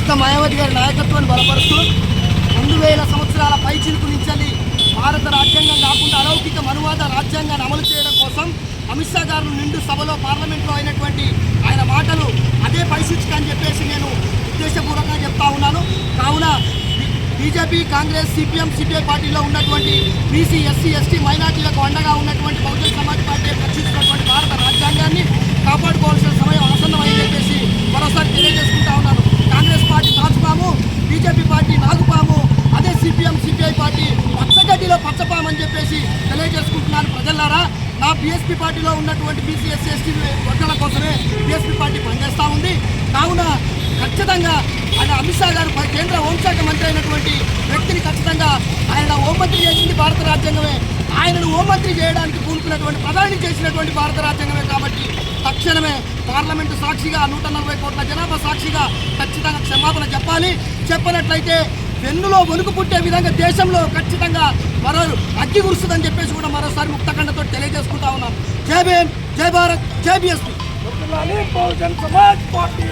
అక్క మాయావతి గారి నాయకత్వాన్ని బలపరుస్తూ 2000 సంవత్సరాల పైచిలుకు నుంచి భారత రాజ్యాంగం కాకుండా అలౌకిక మనువాద రాజ్యాంగాన్ని అమలు చేయడం కోసం అమిత్ షా గారు నిండు సభలో పార్లమెంట్లో అయినటువంటి ఆయన మాటలు అదే పైసూచిక అని చెప్పేసి నేను ఉద్దేశపూర్వకంగా చెప్తా ఉన్నాను. కావున బీజేపీ, కాంగ్రెస్, సిపిఎం, సిపిఐ పార్టీలో ఉన్నటువంటి బీసీ, ఎస్సీ, ఎస్టీ, మైనార్టీలకు అండగా ఉన్నటువంటి బహుజన్ సమాజ్ పార్టీ రక్షిస్తున్నటువంటి భారత రాజ్యాంగాన్ని కాపాడుకోవాల్సిన సమయం ఆసన్నమని చెప్పేసి మరోసారి తెలియజేసుకుంటా ఉన్నాను. కాంగ్రెస్ పార్టీ తాచుపాము, బీజేపీ పార్టీ నాగుపాము, అదే సిపిఎం, సిపిఐ పార్టీ పచ్చగడ్డిలో పచ్చపామని చెప్పేసి తెలియజేసుకుంటున్నాను. ప్రజలారా, నా బీఎస్పీ పార్టీలో ఉన్నటువంటి బీసీ, ఎస్సీ, ఎస్టీ వర్గాల కోసమే బీఎస్పీ పార్టీ పనిచేస్తూ ఉంది. కావున ఖచ్చితంగా ఆయన అమిత్ షా గారు కేంద్ర హోంశాఖ మంత్రి అయినటువంటి వ్యక్తిని ఖచ్చితంగా ఆయన హోంమంత్రి చేసింది భారత రాజ్యాంగమే. ఆయనను హోంమంత్రి చేయడానికి పూనుకున్నటువంటి ప్రధాని చేసినటువంటి భారత రాజ్యాంగమే. కాబట్టి తక్షణమే పార్లమెంటు సాక్షిగా 140 కోట్ల జనాభా సాక్షిగా ఖచ్చితంగా క్షమాపణ చెప్పాలి. చెప్పనట్లయితే వెన్నులో వణుకు పుట్టే విధంగా దేశంలో ఖచ్చితంగా మరో అగ్గి కురుస్తుందని చెప్పేసి కూడా మరోసారి ముక్తఖండతో తెలియజేసుకుంటా ఉన్నాను. జై భీమ్, జై భారత్, జై బీఎస్పీ. బహుజన్ సమాజ్ పార్టీ